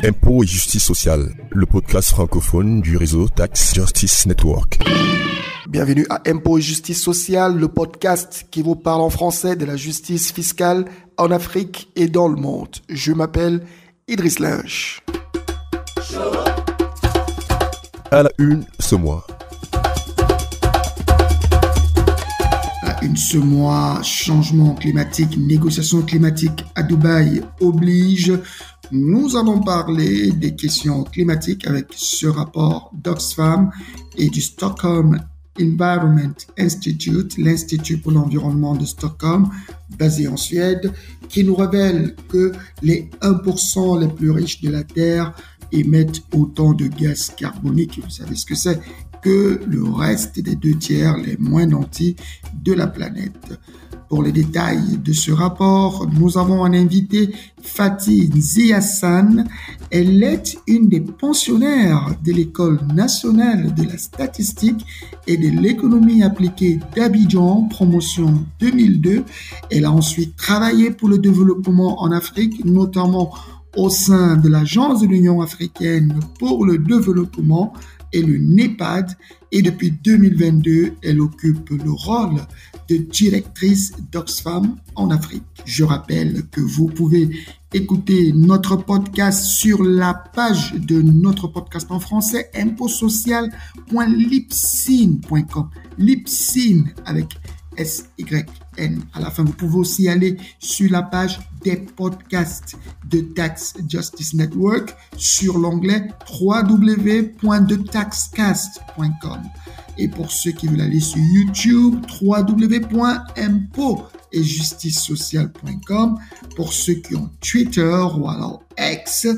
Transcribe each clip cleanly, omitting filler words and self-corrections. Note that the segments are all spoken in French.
Impôts et justice sociale, le podcast francophone du réseau Tax Justice Network. Bienvenue à Impôts et justice sociale, le podcast qui vous parle en français de la justice fiscale en Afrique et dans le monde. Je m'appelle Idriss Lynch. À la une ce mois. Une ce mois, changement climatique, négociations climatiques à Dubaï oblige. Nous allons parler des questions climatiques avec ce rapport d'Oxfam et du Stockholm Environment Institute, l'Institut pour l'environnement de Stockholm, basé en Suède, qui nous révèle que les 1% les plus riches de la Terre émettent autant de gaz carbonique, vous savez ce que c'est, que le reste des 2 tiers les moins nantis de la planète. Pour les détails de ce rapport, nous avons un invité, Fatih Ziassan. Elle est une des pensionnaires de l'École nationale de la statistique et de l'économie appliquée d'Abidjan, promotion 2002. Elle a ensuite travaillé pour le développement en Afrique, notamment au sein de l'Agence de l'Union africaine pour le développement et le NEPAD, et depuis 2022, elle occupe le rôle de directrice d'Oxfam en Afrique. Je rappelle que vous pouvez écouter notre podcast sur la page de notre podcast en français, impotsocial.libsyn.com. Libsyn avec S-Y-N à la fin. Vous pouvez aussi aller sur la page des podcasts de Tax Justice Network sur l'onglet www.thetaxcast.com. Et pour ceux qui veulent aller sur YouTube, www.impôts-et-justice-sociale.com. Pour ceux qui ont Twitter ou alors X,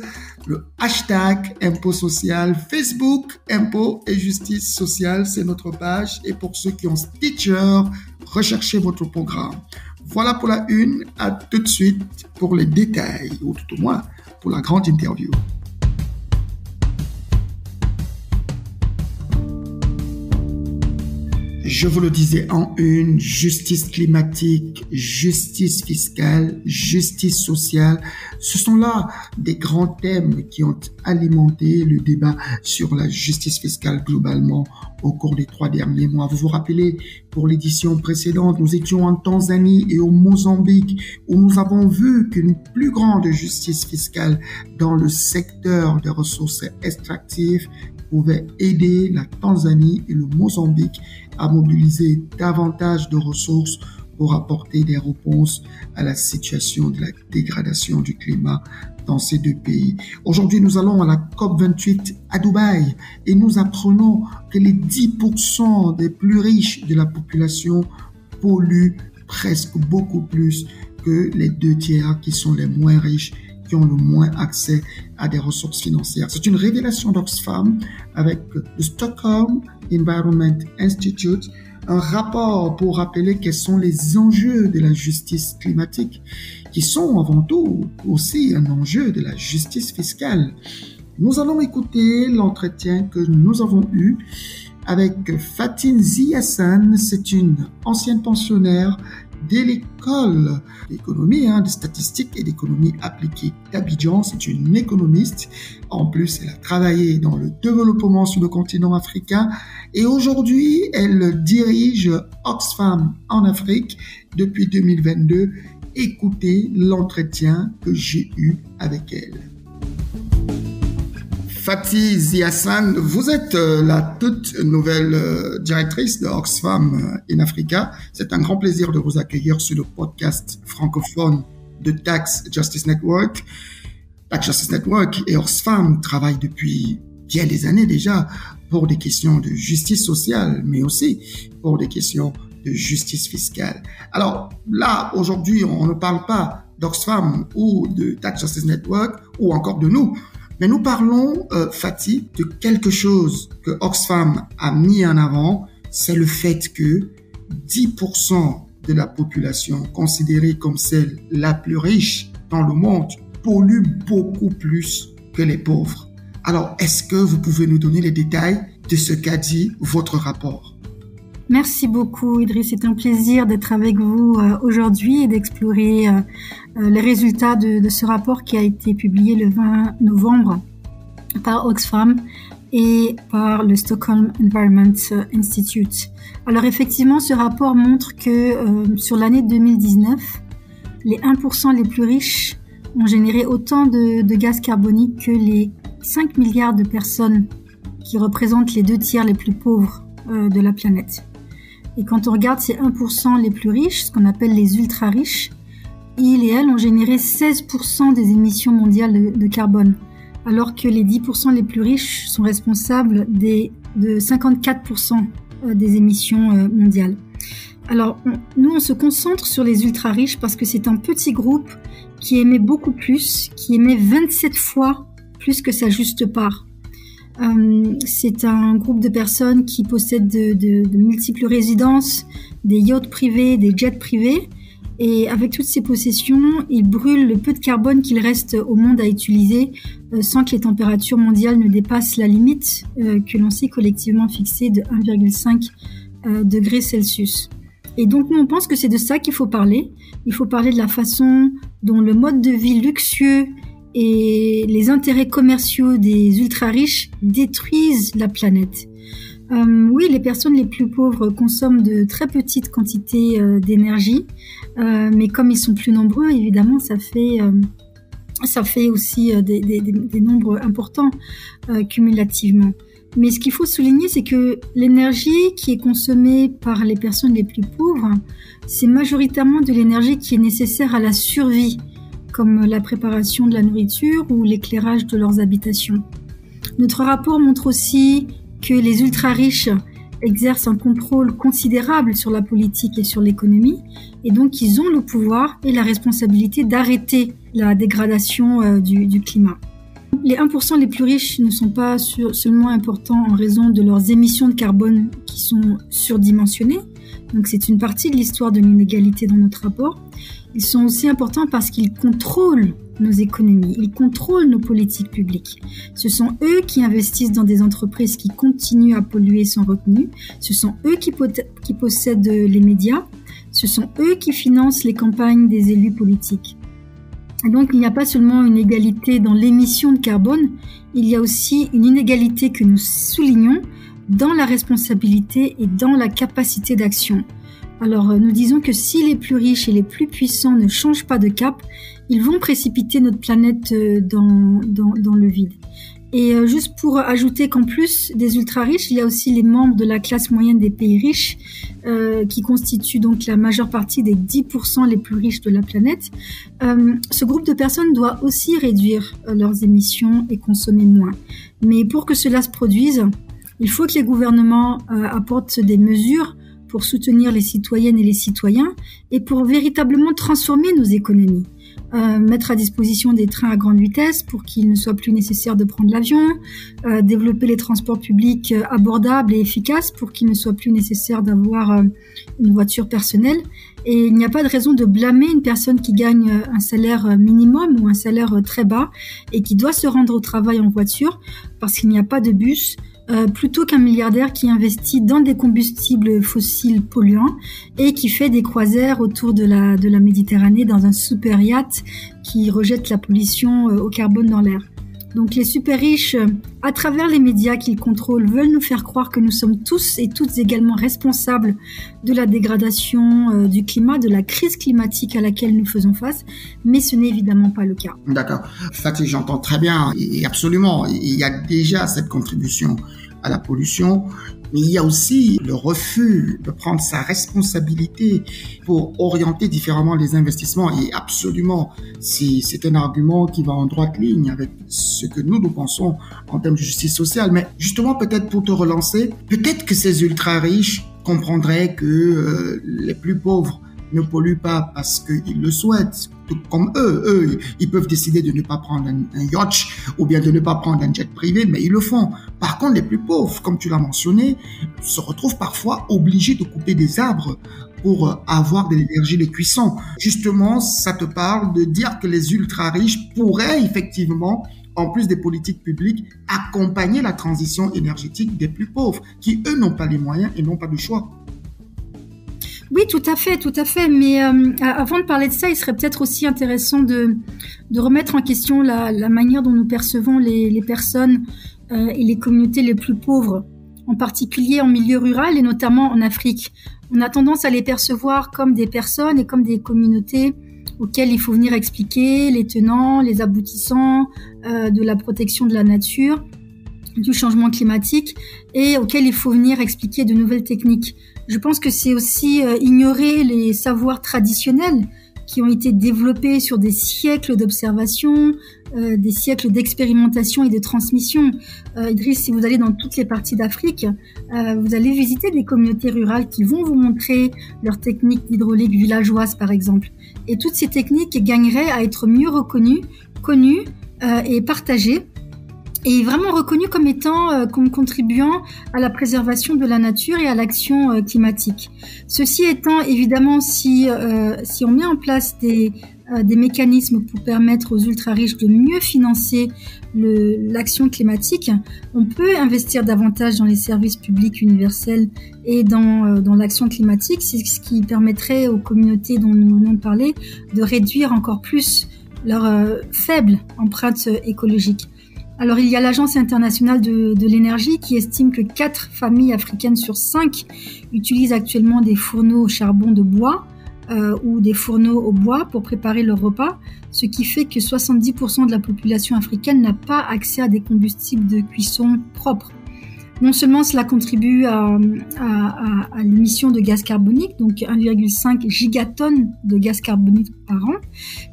le hashtag Impôts Social, Facebook, Impôts et Justice Sociale, c'est notre page. Et pour ceux qui ont Stitcher, recherchez votre programme. Voilà pour la une, à tout de suite pour les détails, ou tout au moins pour la grande interview. Je vous le disais en une, justice climatique, justice fiscale, justice sociale, ce sont là des grands thèmes qui ont alimenté le débat sur la justice fiscale globalement au cours des 3 derniers mois. Vous vous rappelez, pour l'édition précédente, nous étions en Tanzanie et au Mozambique où nous avons vu qu'une plus grande justice fiscale dans le secteur des ressources extractives pouvait aider la Tanzanie et le Mozambique à mobiliser davantage de ressources pour apporter des réponses à la situation de la dégradation du climat dans ces 2 pays. Aujourd'hui, nous allons à la COP28 à Dubaï et nous apprenons que les 10% des plus riches de la population polluent presque beaucoup plus que les 2 tiers qui sont les moins riches, qui ont le moins accès à des ressources financières. C'est une révélation d'Oxfam avec le Stockholm Environment Institute, un rapport pour rappeler quels sont les enjeux de la justice climatique, qui sont avant tout aussi un enjeu de la justice fiscale. Nous allons écouter l'entretien que nous avons eu avec Fatih Ziassan. C'est une ancienne pensionnaire de l'école d'économie, de statistique et d'économie appliquée d'Abidjan. C'est une économiste. En plus, elle a travaillé dans le développement sur le continent africain et aujourd'hui, elle dirige Oxfam en Afrique depuis 2022. Écoutez l'entretien que j'ai eu avec elle. Fatih Ziassan, vous êtes la toute nouvelle directrice de Oxfam in Africa. C'est un grand plaisir de vous accueillir sur le podcast francophone de Tax Justice Network. Tax Justice Network et Oxfam travaillent depuis bien des années déjà pour des questions de justice sociale, mais aussi pour des questions de justice fiscale. Alors là, aujourd'hui, on ne parle pas d'Oxfam ou de Tax Justice Network ou encore de nous. Mais nous parlons, Fatih, de quelque chose que Oxfam a mis en avant, c'est le fait que 10% de la population considérée comme celle la plus riche dans le monde pollue beaucoup plus que les pauvres. Alors, est-ce que vous pouvez nous donner les détails de ce qu'a dit votre rapport? Merci beaucoup, Idriss. C'est un plaisir d'être avec vous aujourd'hui et d'explorer les résultats de ce rapport qui a été publié le 20 novembre par Oxfam et par le Stockholm Environment Institute. Alors effectivement, ce rapport montre que sur l'année 2019, les 1% les plus riches ont généré autant de gaz carbonique que les 5 milliards de personnes qui représentent les 2/3 les plus pauvres de la planète. Et quand on regarde ces 1% les plus riches, ce qu'on appelle les ultra-riches, ils et elles ont généré 16% des émissions mondiales de carbone, alors que les 10% les plus riches sont responsables de 54% des émissions mondiales. Alors, nous, on se concentre sur les ultra-riches parce que c'est un petit groupe qui émet beaucoup plus, qui émet 27 fois plus que sa juste part. C'est un groupe de personnes qui possèdent de multiples résidences, des yachts privés, des jets privés. Et avec toutes ces possessions, ils brûlent le peu de carbone qu'il reste au monde à utiliser sans que les températures mondiales ne dépassent la limite que l'on s'est collectivement fixée de 1,5 degrés Celsius. Et donc, nous, on pense que c'est de ça qu'il faut parler. Il faut parler de la façon dont le mode de vie luxueux et les intérêts commerciaux des ultra-riches détruisent la planète. Oui, les personnes les plus pauvres consomment de très petites quantités d'énergie, mais comme ils sont plus nombreux, évidemment, ça fait aussi des nombres importants cumulativement. Mais ce qu'il faut souligner, c'est que l'énergie qui est consommée par les personnes les plus pauvres, c'est majoritairement de l'énergie qui est nécessaire à la survie, comme la préparation de la nourriture ou l'éclairage de leurs habitations. Notre rapport montre aussi que les ultra-riches exercent un contrôle considérable sur la politique et sur l'économie, et donc ils ont le pouvoir et la responsabilité d'arrêter la dégradation du climat. Les 1% les plus riches ne sont pas seulement importants en raison de leurs émissions de carbone qui sont surdimensionnées, donc c'est une partie de l'histoire de l'inégalité dans notre rapport. Ils sont aussi importants parce qu'ils contrôlent nos économies, ils contrôlent nos politiques publiques. Ce sont eux qui investissent dans des entreprises qui continuent à polluer sans retenue, ce sont eux qui possèdent les médias, ce sont eux qui financent les campagnes des élus politiques. Et donc, il n'y a pas seulement une égalité dans l'émission de carbone, il y a aussi une inégalité que nous soulignons dans la responsabilité et dans la capacité d'action. Alors, nous disons que si les plus riches et les plus puissants ne changent pas de cap, ils vont précipiter notre planète dans le vide. Et juste pour ajouter qu'en plus des ultra-riches, il y a aussi les membres de la classe moyenne des pays riches qui constituent donc la majeure partie des 10% les plus riches de la planète. Ce groupe de personnes doit aussi réduire leurs émissions et consommer moins. Mais pour que cela se produise, il faut que les gouvernements apportent des mesures pour soutenir les citoyennes et les citoyens et pour véritablement transformer nos économies. Mettre à disposition des trains à grande vitesse pour qu'il ne soit plus nécessaire de prendre l'avion, développer les transports publics abordables et efficaces pour qu'il ne soit plus nécessaire d'avoir une voiture personnelle. Et il n'y a pas de raison de blâmer une personne qui gagne un salaire minimum ou un salaire très bas et qui doit se rendre au travail en voiture parce qu'il n'y a pas de bus, plutôt qu'un milliardaire qui investit dans des combustibles fossiles polluants et qui fait des croisières autour de la Méditerranée dans un super yacht qui rejette la pollution au carbone dans l'air. Donc les super riches, à travers les médias qu'ils contrôlent, veulent nous faire croire que nous sommes tous et toutes également responsables de la dégradation du climat, de la crise climatique à laquelle nous faisons face, mais ce n'est évidemment pas le cas. D'accord. Fatih, j'entends très bien, et absolument, il y a déjà cette contribution à la pollution, mais il y a aussi le refus de prendre sa responsabilité pour orienter différemment les investissements. Et absolument, c'est un argument qui va en droite ligne avec ce que nous pensons en termes de justice sociale. Mais justement, peut-être pour te relancer, peut-être que ces ultra-riches comprendraient que les plus pauvres ne polluent pas parce qu'ils le souhaitent. Tout comme eux, ils peuvent décider de ne pas prendre un yacht ou bien de ne pas prendre un jet privé, mais ils le font. Par contre, les plus pauvres, comme tu l'as mentionné, se retrouvent parfois obligés de couper des arbres pour avoir de l'énergie de cuisson. Justement, ça te parle de dire que les ultra-riches pourraient effectivement en plus des politiques publiques, accompagner la transition énergétique des plus pauvres, qui, eux, n'ont pas les moyens et n'ont pas le choix. Oui, tout à fait. Mais avant de parler de ça, il serait peut-être aussi intéressant de remettre en question la manière dont nous percevons les personnes et les communautés les plus pauvres, en particulier en milieu rural et notamment en Afrique. On a tendance à les percevoir comme des personnes et comme des communautés auxquelles il faut venir expliquer les tenants, les aboutissants de la protection de la nature, du changement climatique, et auxquels il faut venir expliquer de nouvelles techniques. Je pense que c'est aussi ignorer les savoirs traditionnels qui ont été développés sur des siècles d'observation, des siècles d'expérimentation et de transmission. Idriss, si vous allez dans toutes les parties d'Afrique, vous allez visiter des communautés rurales qui vont vous montrer leurs techniques d'hydraulique villageoise, par exemple. Et toutes ces techniques gagneraient à être mieux reconnues, connues et partagées, et vraiment reconnu comme étant, comme contribuant à la préservation de la nature et à l'action climatique. Ceci étant, évidemment, si on met en place des mécanismes pour permettre aux ultra-riches de mieux financer l'action climatique, on peut investir davantage dans les services publics universels et dans l'action climatique. C'est ce qui permettrait aux communautés dont nous venons de parler de réduire encore plus leur faible empreinte écologique. Alors, il y a l'Agence internationale de l'énergie qui estime que 4 familles africaines sur 5 utilisent actuellement des fourneaux au charbon de bois ou des fourneaux au bois pour préparer leur repas, ce qui fait que 70% de la population africaine n'a pas accès à des combustibles de cuisson propres. Non seulement cela contribue à l'émission de gaz carbonique, donc 1,5 gigatonnes de gaz carbonique par an,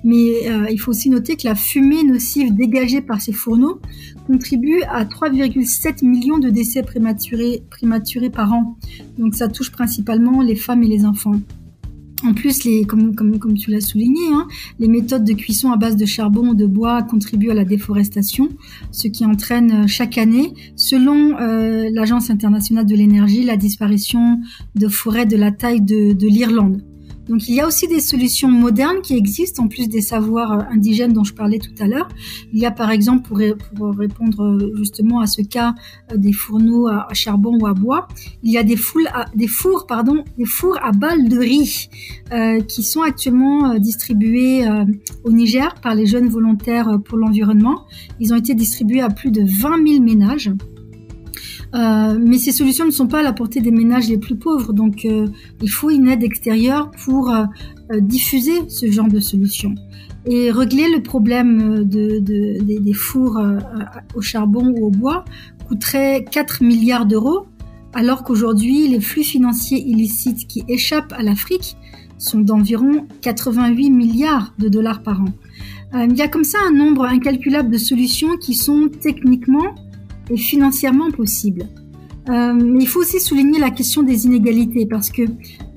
mais il faut aussi noter que la fumée nocive dégagée par ces fourneaux contribue à 3,7 millions de décès prématurés par an. Donc ça touche principalement les femmes et les enfants. En plus, comme tu l'as souligné, les méthodes de cuisson à base de charbon ou de bois contribuent à la déforestation, ce qui entraîne chaque année, selon l'Agence internationale de l'énergie, la disparition de forêts de la taille de l'Irlande. Donc il y a aussi des solutions modernes qui existent, en plus des savoirs indigènes dont je parlais tout à l'heure. Il y a par exemple, pour répondre justement à ce cas des fourneaux à charbon ou à bois, il y a des fours à balles de riz qui sont actuellement distribués au Niger par les jeunes volontaires pour l'environnement. Ils ont été distribués à plus de 20 000 ménages. Mais ces solutions ne sont pas à la portée des ménages les plus pauvres, donc il faut une aide extérieure pour diffuser ce genre de solutions. Et régler le problème des fours au charbon ou au bois coûterait 4 milliards d'euros, alors qu'aujourd'hui les flux financiers illicites qui échappent à l'Afrique sont d'environ 88 milliards de dollars par an. Il y a comme ça un nombre incalculable de solutions qui sont techniquement et financièrement possible. Mais il faut aussi souligner la question des inégalités, parce que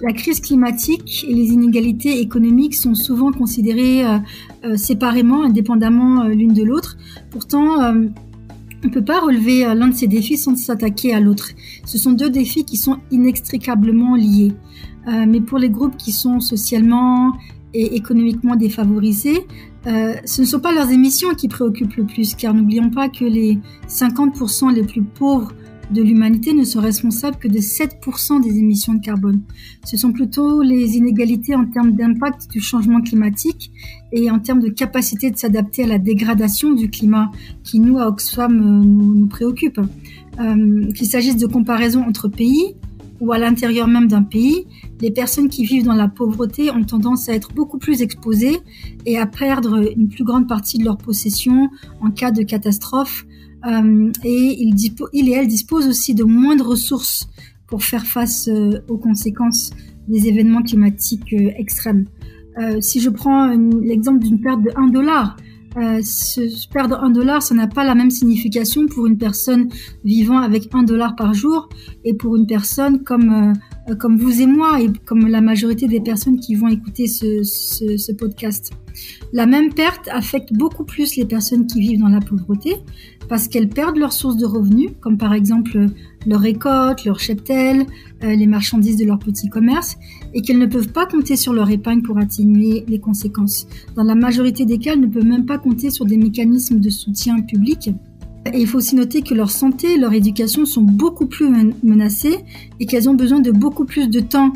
la crise climatique et les inégalités économiques sont souvent considérées séparément, indépendamment l'une de l'autre. Pourtant, on ne peut pas relever l'un de ces défis sans s'attaquer à l'autre. Ce sont 2 défis qui sont inextricablement liés. Mais pour les groupes qui sont socialement et économiquement défavorisés, ce ne sont pas leurs émissions qui préoccupent le plus, car n'oublions pas que les 50% les plus pauvres de l'humanité ne sont responsables que de 7% des émissions de carbone. Ce sont plutôt les inégalités en termes d'impact du changement climatique et en termes de capacité de s'adapter à la dégradation du climat qui, nous, à Oxfam, nous préoccupent. Qu'il s'agisse de comparaisons entre pays ou à l'intérieur même d'un pays, les personnes qui vivent dans la pauvreté ont tendance à être beaucoup plus exposées et à perdre une plus grande partie de leurs possessions en cas de catastrophe. Et ils et elles disposent aussi de moins de ressources pour faire face aux conséquences des événements climatiques extrêmes. Si je prends l'exemple d'une perte de $1, perdre $1, ça n'a pas la même signification pour une personne vivant avec $1 par jour et pour une personne comme comme vous et moi et comme la majorité des personnes qui vont écouter ce podcast. La même perte affecte beaucoup plus les personnes qui vivent dans la pauvreté parce qu'elles perdent leurs sources de revenus, comme par exemple leurs récoltes, leurs cheptels, les marchandises de leur petit commerce, et qu'elles ne peuvent pas compter sur leur épargne pour atténuer les conséquences. Dans la majorité des cas, elles ne peuvent même pas compter sur des mécanismes de soutien public. Et il faut aussi noter que leur santé et leur éducation sont beaucoup plus menacées et qu'elles ont besoin de beaucoup plus de temps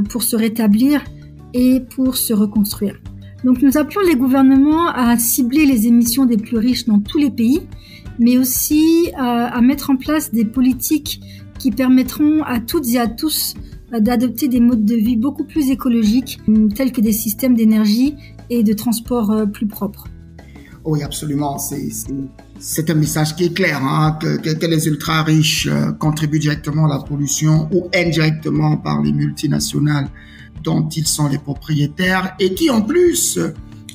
pour se rétablir et pour se reconstruire. Donc nous appelons les gouvernements à cibler les émissions des plus riches dans tous les pays, mais aussi à mettre en place des politiques qui permettront à toutes et à tous d'adopter des modes de vie beaucoup plus écologiques, tels que des systèmes d'énergie et de transport plus propres. Oui, absolument. C'est un message qui est clair, hein, que les ultra-riches contribuent directement à la pollution ou indirectement par les multinationales dont ils sont les propriétaires et qui, en plus,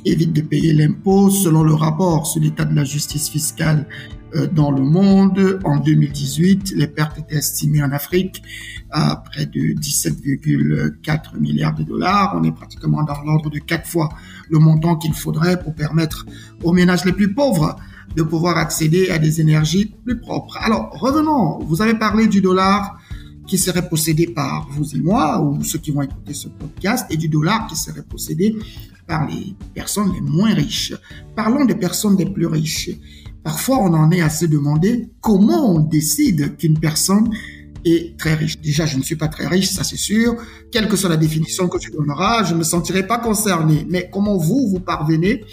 évitent de payer l'impôt. Selon le rapport sur l'état de la justice fiscale dans le monde, en 2018, les pertes étaient estimées en Afrique à près de 17,4 milliards de dollars. On est pratiquement dans l'ordre de 4 fois le montant qu'il faudrait pour permettre aux ménages les plus pauvres de pouvoir accéder à des énergies plus propres. Alors, revenons. Vous avez parlé du dollar qui serait possédé par vous et moi, ou ceux qui vont écouter ce podcast, et du dollar qui serait possédé par les personnes les moins riches. Parlons des personnes les plus riches. Parfois, on en est à se demander comment on décide qu'une personne est très riche. Déjà, je ne suis pas très riche, ça c'est sûr. Quelle que soit la définition que tu donneras, je ne me sentirai pas concerné. Mais comment vous parvenez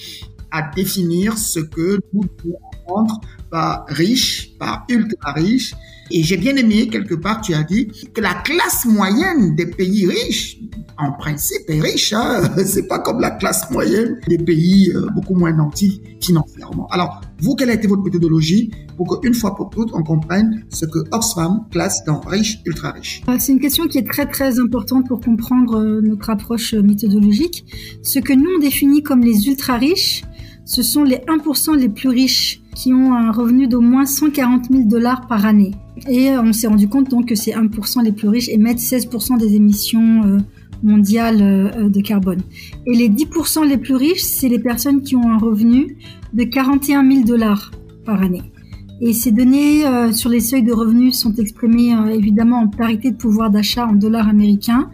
à définir ce que nous devons entendre par riche, par ultra riche? Et j'ai bien aimé, quelque part, tu as dit que la classe moyenne des pays riches, en principe, est riche. Hein? C'est pas comme la classe moyenne des pays beaucoup moins nantis financièrement. Alors, vous, quelle a été votre méthodologie pour qu'une fois pour toutes, on comprenne ce que Oxfam classe dans riche, ultra riche? C'est une question qui est très, très importante pour comprendre notre approche méthodologique. Ce que nous, on définit comme les ultra riches, ce sont les 1% les plus riches qui ont un revenu d'au moins 140 000 $ par année. Et on s'est rendu compte donc que ces 1% les plus riches émettent 16% des émissions mondiales de carbone. Et les 10% les plus riches, c'est les personnes qui ont un revenu de 41 000 $ par année. Et ces données sur les seuils de revenus sont exprimées évidemment en parité de pouvoir d'achat en dollars américains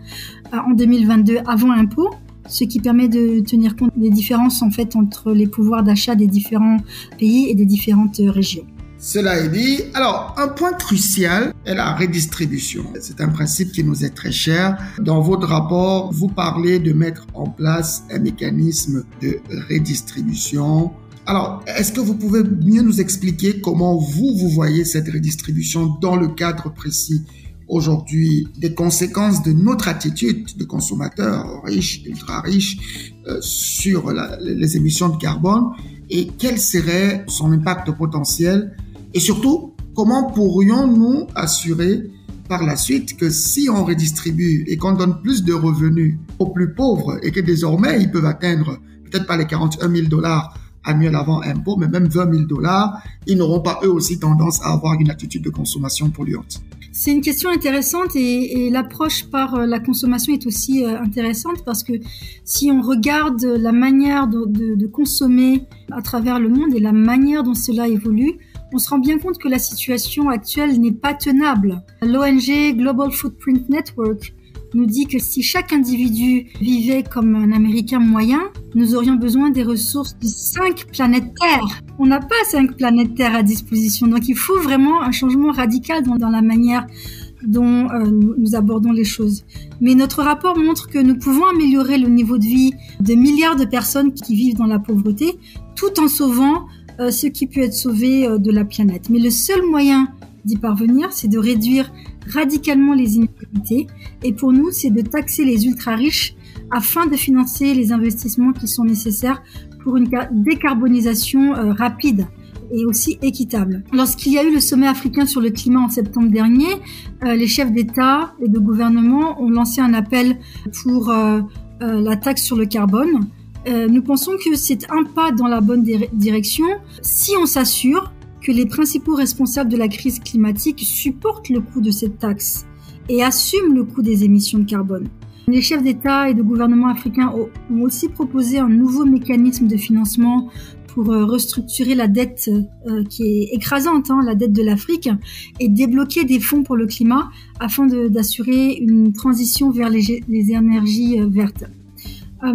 en 2022 avant impôt, ce qui permet de tenir compte des différences en fait entre les pouvoirs d'achat des différents pays et des différentes régions. Cela est dit. Alors, un point crucial est la redistribution. C'est un principe qui nous est très cher. Dans votre rapport, vous parlez de mettre en place un mécanisme de redistribution. Alors, est-ce que vous pouvez mieux nous expliquer comment vous voyez cette redistribution dans le cadre précis aujourd'hui des conséquences de notre attitude de consommateurs riches, ultra riches, sur les émissions de carbone et quel serait son impact potentiel et surtout, comment pourrions-nous assurer par la suite que si on redistribue et qu'on donne plus de revenus aux plus pauvres et que désormais ils peuvent atteindre peut-être pas les 41 000 $ annuels avant impôt, mais même 20 000 $, ils n'auront pas eux aussi tendance à avoir une attitude de consommation polluante? C'est une question intéressante et l'approche par la consommation est aussi intéressante parce que si on regarde la manière de consommer à travers le monde et la manière dont cela évolue, on se rend bien compte que la situation actuelle n'est pas tenable. L'ONG Global Footprint Network nous dit que si chaque individu vivait comme un Américain moyen, nous aurions besoin des ressources de 5 planètes Terre. On n'a pas 5 planètes Terre à disposition, donc il faut vraiment un changement radical dans la manière dont nous abordons les choses. Mais notre rapport montre que nous pouvons améliorer le niveau de vie de milliards de personnes qui vivent dans la pauvreté, tout en sauvant ce qui peut être sauvé de la planète. Mais le seul moyen d'y parvenir, c'est de réduire radicalement les inégalités. Et pour nous, c'est de taxer les ultra-riches afin de financer les investissements qui sont nécessaires pour une décarbonisation rapide et aussi équitable. Lorsqu'il y a eu le sommet africain sur le climat en septembre dernier, les chefs d'État et de gouvernement ont lancé un appel pour la taxe sur le carbone. Nous pensons que c'est un pas dans la bonne direction si on s'assure que les principaux responsables de la crise climatique supportent le coût de cette taxe et assument le coût des émissions de carbone. Les chefs d'État et de gouvernement africains ont aussi proposé un nouveau mécanisme de financement pour restructurer la dette qui est écrasante, la dette de l'Afrique, et débloquer des fonds pour le climat afin d'assurer une transition vers les énergies vertes.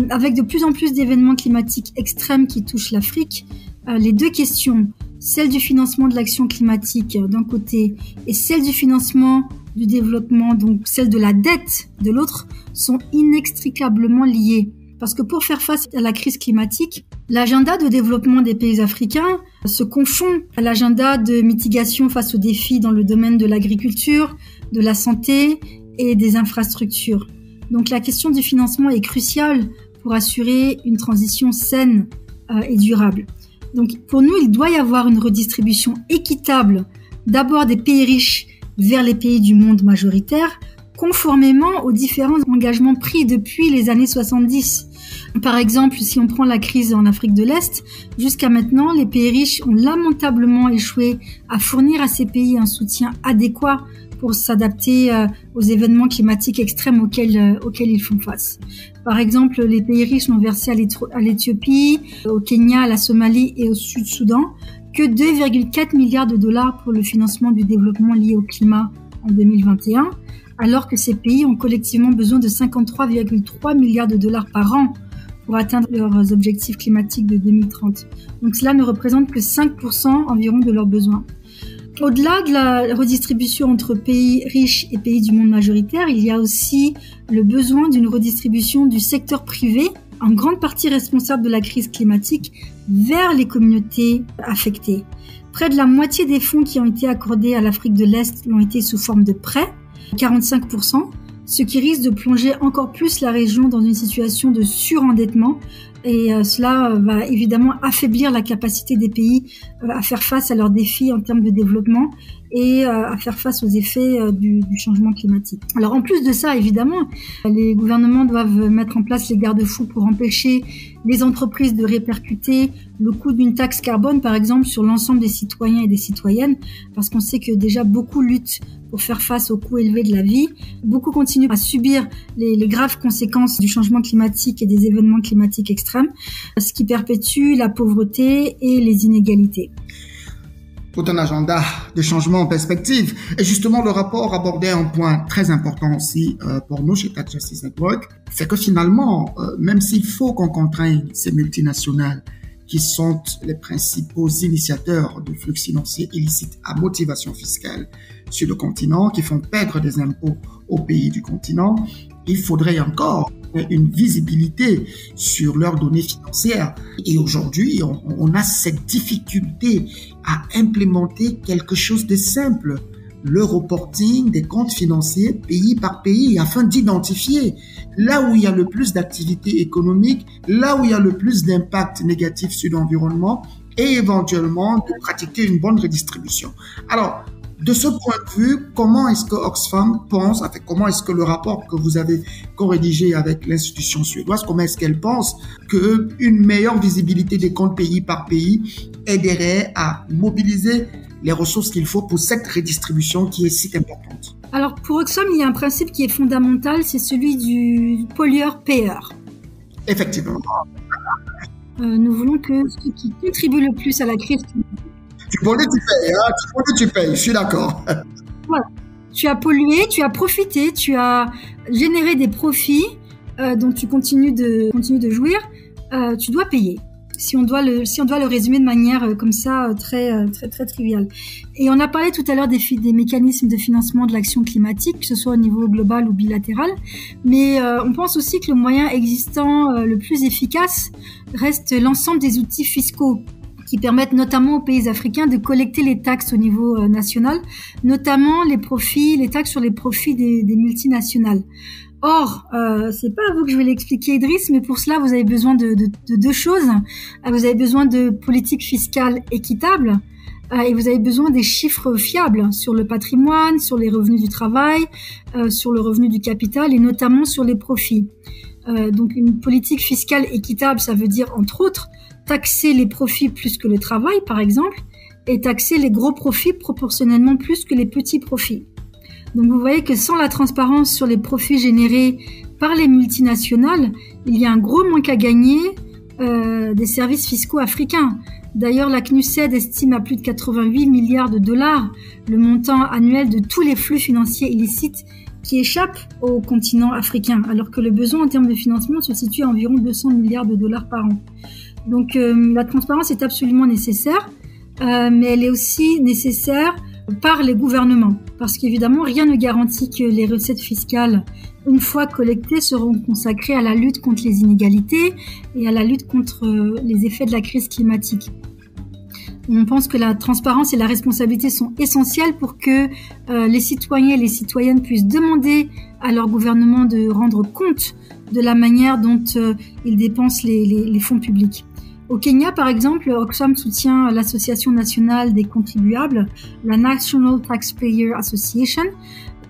Avec de plus en plus d'événements climatiques extrêmes qui touchent l'Afrique, les deux questions, celle du financement de l'action climatique d'un côté et celle du financement du développement, donc celle de la dette de l'autre, sont inextricablement liées. Parce que pour faire face à la crise climatique, l'agenda de développement des pays africains se confond à l'agenda de mitigation face aux défis dans le domaine de l'agriculture, de la santé et des infrastructures. Donc la question du financement est cruciale pour assurer une transition saine et durable. Donc pour nous, il doit y avoir une redistribution équitable d'abord des pays riches vers les pays du monde majoritaire, conformément aux différents engagements pris depuis les années 70. Par exemple, si on prend la crise en Afrique de l'Est, jusqu'à maintenant, les pays riches ont lamentablement échoué à fournir à ces pays un soutien adéquat pour s'adapter aux événements climatiques extrêmes auxquels ils font face. Par exemple, les pays riches n'ont versé à l'Éthiopie, au Kenya, à la Somalie et au Sud-Soudan que 2,4 milliards de dollars pour le financement du développement lié au climat en 2021, alors que ces pays ont collectivement besoin de 53,3 milliards de dollars par an pour atteindre leurs objectifs climatiques de 2030. Donc cela ne représente que 5% environ de leurs besoins. Au-delà de la redistribution entre pays riches et pays du monde majoritaire, il y a aussi le besoin d'une redistribution du secteur privé, en grande partie responsable de la crise climatique, vers les communautés affectées. Près de la moitié des fonds qui ont été accordés à l'Afrique de l'Est l'ont été sous forme de prêts, 45%, ce qui risque de plonger encore plus la région dans une situation de surendettement. Et cela va évidemment affaiblir la capacité des pays à faire face à leurs défis en termes de développement et à faire face aux effets du changement climatique. Alors en plus de ça, évidemment, les gouvernements doivent mettre en place les garde-fous pour empêcher les entreprises de répercuter le coût d'une taxe carbone, par exemple, sur l'ensemble des citoyens et des citoyennes, parce qu'on sait que déjà beaucoup luttent pour faire face aux coûts élevés de la vie. Beaucoup continuent à subir les graves conséquences du changement climatique et des événements climatiques extrêmes, ce qui perpétue la pauvreté et les inégalités. Tout un agenda de changement en perspective. Et justement, le rapport abordait un point très important aussi pour nous chez Tax Justice Network, c'est que finalement, même s'il faut qu'on contraigne ces multinationales qui sont les principaux initiateurs de flux financiers illicites à motivation fiscale sur le continent, qui font perdre des impôts aux pays du continent, il faudrait encore une visibilité sur leurs données financières. Et aujourd'hui, on a cette difficulté à implémenter quelque chose de simple, le reporting des comptes financiers pays par pays, afin d'identifier là où il y a le plus d'activité économique, là où il y a le plus d'impact négatif sur l'environnement et éventuellement de pratiquer une bonne redistribution. Alors, de ce point de vue, comment est-ce que Oxfam pense, comment est-ce que le rapport que vous avez co-rédigé avec l'institution suédoise, comment est-ce qu'elle pense qu'une meilleure visibilité des comptes pays par pays aiderait à mobiliser les ressources qu'il faut pour cette redistribution qui est si importante? Alors pour Oxfam, il y a un principe qui est fondamental, c'est celui du pollueur-payeur. Effectivement. Nous voulons que ceux qui contribuent le plus à la crise... Tu pollues, tu payes, hein? Tu pollues, tu payes, je suis d'accord. Voilà. Tu as pollué, tu as profité, tu as généré des profits dont tu continues de jouir, tu dois payer. Si on doit le résumer de manière comme ça très triviale. Et on a parlé tout à l'heure des mécanismes de financement de l'action climatique, que ce soit au niveau global ou bilatéral, mais on pense aussi que le moyen existant le plus efficace reste l'ensemble des outils fiscaux qui permettent notamment aux pays africains de collecter les taxes au niveau national, notamment les taxes sur les profits des multinationales. Or, c'est pas à vous que je vais l'expliquer, Idriss, mais pour cela, vous avez besoin de deux choses. Vous avez besoin de politiques fiscales équitables et vous avez besoin des chiffres fiables sur le patrimoine, sur les revenus du travail, sur le revenu du capital et notamment sur les profits. Donc, une politique fiscale équitable, ça veut dire, entre autres, taxer les profits plus que le travail, par exemple, et taxer les gros profits proportionnellement plus que les petits profits. Donc vous voyez que sans la transparence sur les profits générés par les multinationales, il y a un gros manque à gagner des services fiscaux africains. D'ailleurs, la CNUSED estime à plus de 88 milliards de dollars le montant annuel de tous les flux financiers illicites qui échappent au continent africain, alors que le besoin en termes de financement se situe à environ 200 milliards de dollars par an. Donc la transparence est absolument nécessaire, mais elle est aussi nécessaire par les gouvernements, parce qu'évidemment rien ne garantit que les recettes fiscales, une fois collectées, seront consacrées à la lutte contre les inégalités et à la lutte contre les effets de la crise climatique. On pense que la transparence et la responsabilité sont essentielles pour que les citoyens et les citoyennes puissent demander à leur gouvernement de rendre compte de la manière dont ils dépensent les fonds publics. Au Kenya, par exemple, Oxfam soutient l'Association nationale des contribuables, la National Taxpayer Association,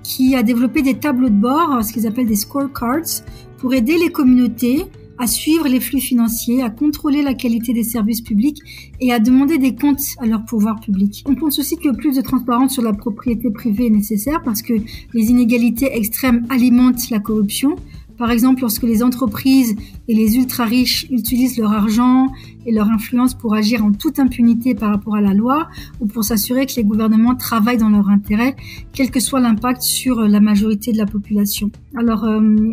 qui a développé des tableaux de bord, ce qu'ils appellent des scorecards, pour aider les communautés à suivre les flux financiers, à contrôler la qualité des services publics et à demander des comptes à leur pouvoir public. On pense aussi que plus de transparence sur la propriété privée est nécessaire parce que les inégalités extrêmes alimentent la corruption. Par exemple, lorsque les entreprises et les ultra-riches utilisent leur argent et leur influence pour agir en toute impunité par rapport à la loi ou pour s'assurer que les gouvernements travaillent dans leur intérêt, quel que soit l'impact sur la majorité de la population. Alors,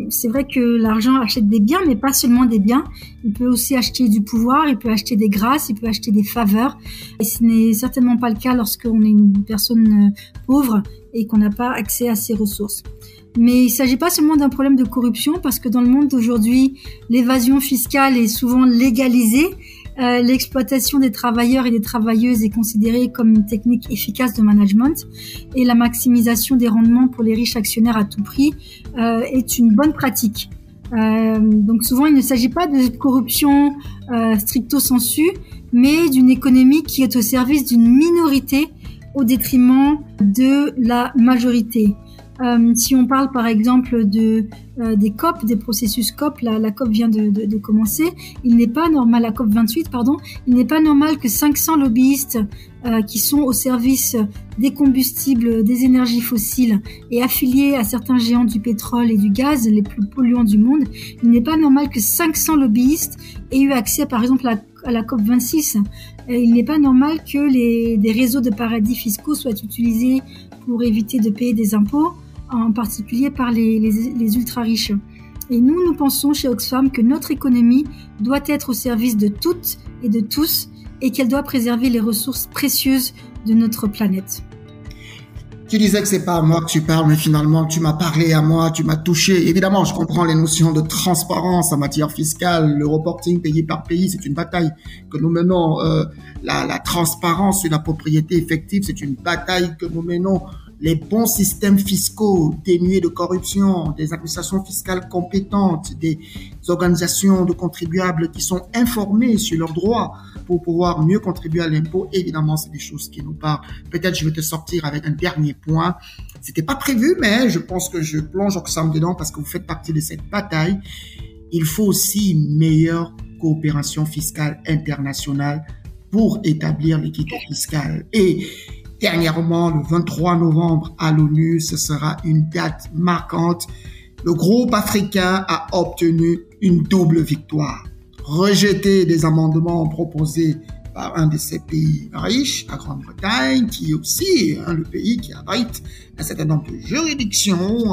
c'est vrai que l'argent achète des biens, mais pas seulement des biens. Il peut aussi acheter du pouvoir, il peut acheter des grâces, il peut acheter des faveurs. Et ce n'est certainement pas le cas lorsqu'on est une personne pauvre et qu'on n'a pas accès à ces ressources. Mais il ne s'agit pas seulement d'un problème de corruption, parce que dans le monde d'aujourd'hui, l'évasion fiscale est souvent légalisée. L'exploitation des travailleurs et des travailleuses est considérée comme une technique efficace de management. Et la maximisation des rendements pour les riches actionnaires à tout prix est une bonne pratique. Donc souvent, il ne s'agit pas de corruption stricto sensu, mais d'une économie qui est au service d'une minorité au détriment de la majorité. Si on parle par exemple des COP, des processus COP, la COP vient de commencer, la COP 28, il n'est pas normal que 500 lobbyistes qui sont au service des combustibles, des énergies fossiles et affiliés à certains géants du pétrole et du gaz, les plus polluants du monde, il n'est pas normal que 500 lobbyistes aient eu accès par exemple à la COP 26. Il n'est pas normal que des réseaux de paradis fiscaux soient utilisés pour éviter de payer des impôts, en particulier par les ultra-riches. Et nous pensons chez Oxfam que notre économie doit être au service de toutes et de tous et qu'elle doit préserver les ressources précieuses de notre planète. Tu disais que c'est pas à moi que tu parles, mais finalement, tu m'as parlé à moi, tu m'as touché. Évidemment, je comprends les notions de transparence en matière fiscale, le reporting pays par pays, c'est une bataille que nous menons. La transparence sur la propriété effective, c'est une bataille que nous menons. Les bons systèmes fiscaux dénués de corruption, des administrations fiscales compétentes, des organisations de contribuables qui sont informées sur leurs droits pour pouvoir mieux contribuer à l'impôt. Évidemment, c'est des choses qui nous parlent. Peut-être je vais te sortir avec un dernier point. C'était pas prévu, mais je pense que je plonge Oxfam dedans parce que vous faites partie de cette bataille. Il faut aussi une meilleure coopération fiscale internationale pour établir l'équité fiscale. Et dernièrement, le 23 novembre à l'ONU, ce sera une date marquante. Le groupe africain a obtenu une double victoire. Rejeter des amendements proposés par un de ces pays riches, la Grande-Bretagne, qui est aussi le pays qui abrite un certain nombre de juridictions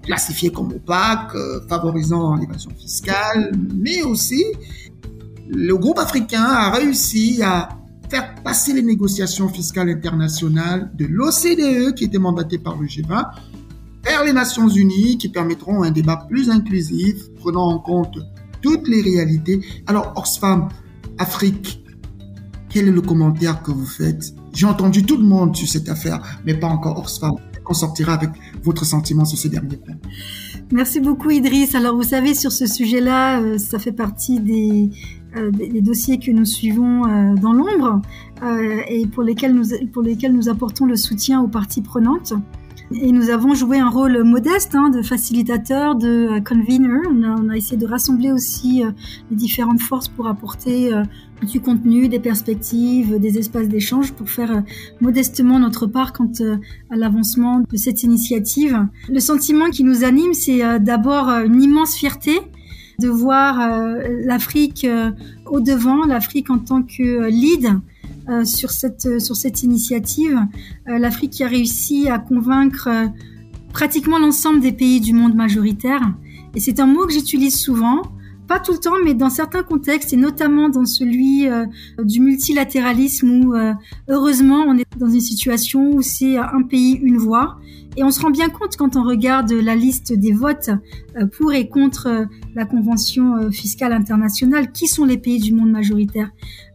classifiées comme opaques, favorisant l'évasion fiscale, mais aussi le groupe africain a réussi à faire passer les négociations fiscales internationales de l'OCDE, qui était mandatée par le G20, vers les Nations Unies, qui permettront un débat plus inclusif, prenant en compte toutes les réalités. Alors, Oxfam Afrique, quel est le commentaire que vous faites? J'ai entendu tout le monde sur cette affaire, mais pas encore Oxfam. On sortira avec votre sentiment sur ce dernier point. Merci beaucoup, Idriss. Alors, vous savez, sur ce sujet-là, ça fait partie des dossiers que nous suivons dans l'ombre et pour lesquels nous apportons le soutien aux parties prenantes. Et nous avons joué un rôle modeste de facilitateur, de convener. On a essayé de rassembler aussi les différentes forces pour apporter du contenu, des perspectives, des espaces d'échange pour faire modestement notre part quant à l'avancement de cette initiative. Le sentiment qui nous anime, c'est d'abord une immense fierté de voir l'Afrique au devant, l'Afrique en tant que lead sur cette initiative. L'Afrique qui a réussi à convaincre pratiquement l'ensemble des pays du monde majoritaire. Et c'est un mot que j'utilise souvent, pas tout le temps, mais dans certains contextes, et notamment dans celui du multilatéralisme où, heureusement, on est dans une situation où c'est un pays, une voix. Et on se rend bien compte quand on regarde la liste des votes pour et contre la Convention fiscale internationale, qui sont les pays du monde majoritaire.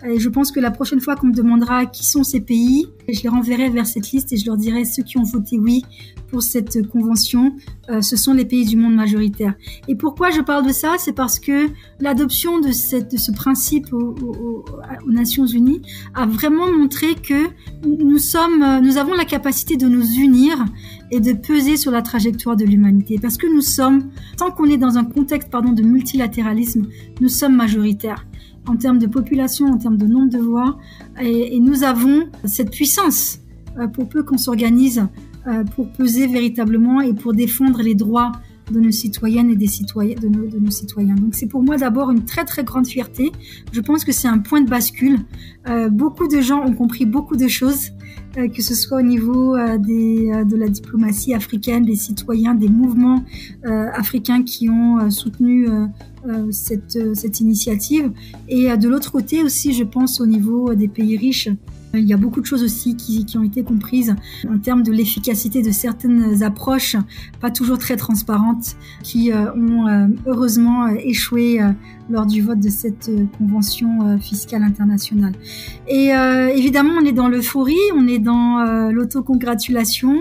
Et je pense que la prochaine fois qu'on me demandera qui sont ces pays, je les renverrai vers cette liste et je leur dirai ceux qui ont voté oui pour cette convention, ce sont les pays du monde majoritaire. Et pourquoi je parle de ça? C'est parce que l'adoption de ce principe aux Nations Unies a vraiment montré que nous avons la capacité de nous unir et de peser sur la trajectoire de l'humanité. Parce que nous sommes, tant qu'on est dans un contexte de multilatéralisme, nous sommes majoritaires en termes de population, en termes de nombre de voix, et nous avons cette puissance pour peu qu'on s'organise pour peser véritablement et pour défendre les droits de nos citoyennes et des citoyens, de nos citoyens. Donc c'est pour moi d'abord une très très grande fierté. Je pense que c'est un point de bascule. Beaucoup de gens ont compris beaucoup de choses, que ce soit au niveau de la diplomatie africaine, des citoyens, des mouvements africains qui ont soutenu cette initiative. Et de l'autre côté aussi, je pense au niveau des pays riches. Il y a beaucoup de choses aussi qui ont été comprises en termes de l'efficacité de certaines approches, pas toujours très transparentes, qui ont heureusement échoué lors du vote de cette convention fiscale internationale. Et évidemment, on est dans l'euphorie, on est dans l'autocongratulation,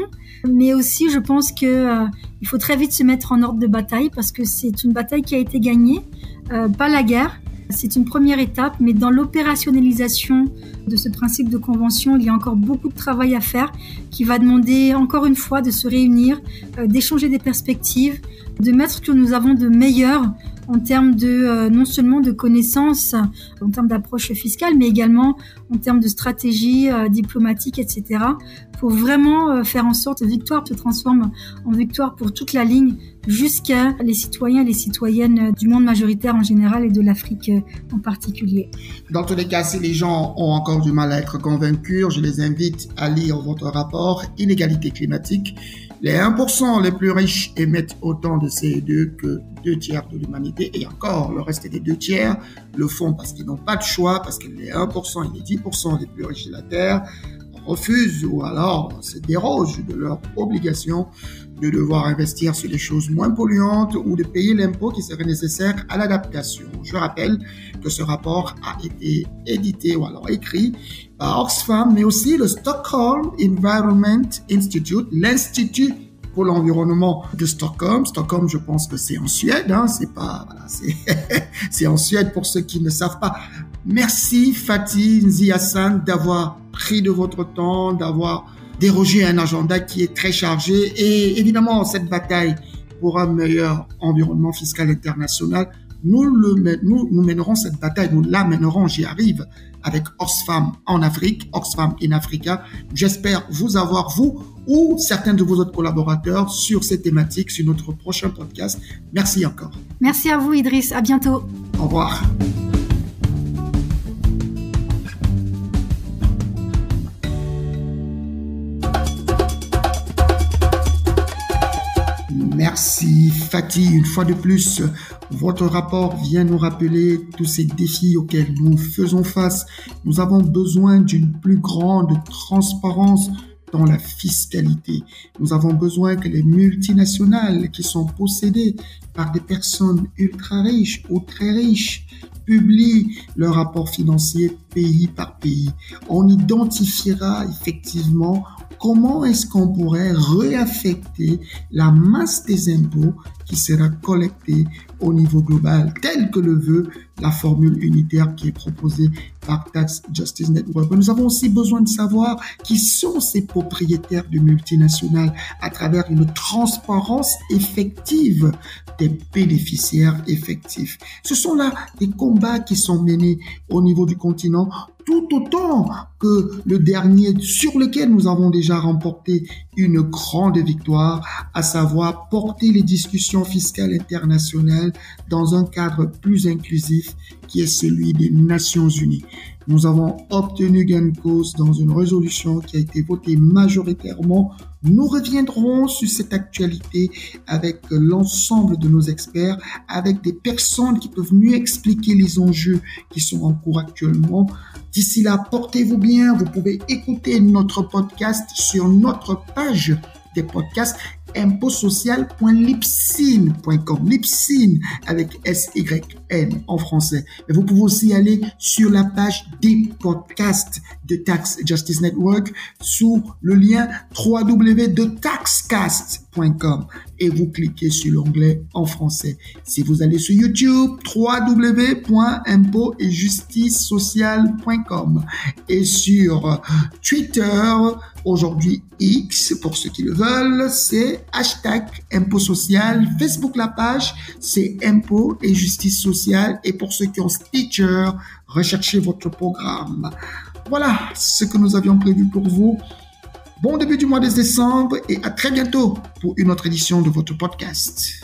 mais aussi je pense que il faut très vite se mettre en ordre de bataille parce que c'est une bataille qui a été gagnée, pas la guerre. C'est une première étape, mais dans l'opérationnalisation de ce principe de convention, il y a encore beaucoup de travail à faire qui va demander encore une fois de se réunir, d'échanger des perspectives, de mettre ce que nous avons de meilleur en termes de non seulement de connaissances, en termes d'approche fiscale, mais également en termes de stratégie diplomatique, etc., pour vraiment faire en sorte que la victoire se transforme en victoire pour toute la ligne, jusqu'à les citoyens et les citoyennes du monde majoritaire en général et de l'Afrique en particulier. Dans tous les cas, si les gens ont encore du mal à être convaincus, je les invite à lire votre rapport « Inégalité climatique ». Les 1% les plus riches émettent autant de CO2 que 2 tiers de l'humanité. Et encore, le reste des 2 tiers le font parce qu'ils n'ont pas de choix, parce que les 1% et les 10% les plus riches de la Terre refusent ou alors se dérogent de leur obligation de devoir investir sur des choses moins polluantes ou de payer l'impôt qui serait nécessaire à l'adaptation. Je rappelle que ce rapport a été édité ou alors écrit par Oxfam, mais aussi le Stockholm Environment Institute, l'Institut pour l'environnement de Stockholm. Stockholm, je pense que c'est en Suède, c'est pas, voilà, c'est en Suède pour ceux qui ne savent pas. Merci Fatih Nzi-Hassan d'avoir pris de votre temps, d'avoir dérogé à un agenda qui est très chargé. Et évidemment, cette bataille pour un meilleur environnement fiscal international, nous mènerons cette bataille, nous la mènerons, j'y arrive, avec Oxfam en Afrique, Oxfam in Africa. J'espère vous avoir, vous ou certains de vos autres collaborateurs, sur ces thématiques, sur notre prochain podcast. Merci encore. Merci à vous, Idriss. À bientôt. Au revoir. Merci Fatih. Une fois de plus, votre rapport vient nous rappeler tous ces défis auxquels nous faisons face. Nous avons besoin d'une plus grande transparence dans la fiscalité. Nous avons besoin que les multinationales qui sont possédées par des personnes ultra riches ou très riches publient leur rapport financier pays par pays. On identifiera effectivement comment est-ce qu'on pourrait réaffecter la masse des impôts qui sera collectée au niveau global, tel que le veut la formule unitaire qui est proposée par Tax Justice Network. Mais nous avons aussi besoin de savoir qui sont ces propriétaires de multinationales à travers une transparence effective des bénéficiaires effectifs. Ce sont là des combats qui sont menés au niveau du continent, tout autant que le dernier sur lequel nous avons déjà remporté une grande victoire, à savoir porter les discussions fiscales internationales dans un cadre plus inclusif qui est celui des Nations Unies. Nous avons obtenu gain de cause dans une résolution qui a été votée majoritairement. Nous reviendrons sur cette actualité avec l'ensemble de nos experts, avec des personnes qui peuvent mieux expliquer les enjeux qui sont en cours actuellement. D'ici là, portez-vous bien. Vous pouvez écouter notre podcast sur notre page des podcasts impotsocial.libsyn.com. Libsyn avec S-Y-N en français. Mais vous pouvez aussi aller sur la page des podcasts de Tax Justice Network sous le lien www.taxcast.com et vous cliquez sur l'onglet en français. Si vous allez sur YouTube, www.impotetjusticesocial.com et sur Twitter, aujourd'hui X, pour ceux qui le veulent, c'est #impotsocial. Facebook, la page, c'est Impôt et Justice Sociale. Et pour ceux qui ont Stitcher, recherchez votre programme. Voilà ce que nous avions prévu pour vous. Bon début du mois de décembre et à très bientôt pour une autre édition de votre podcast.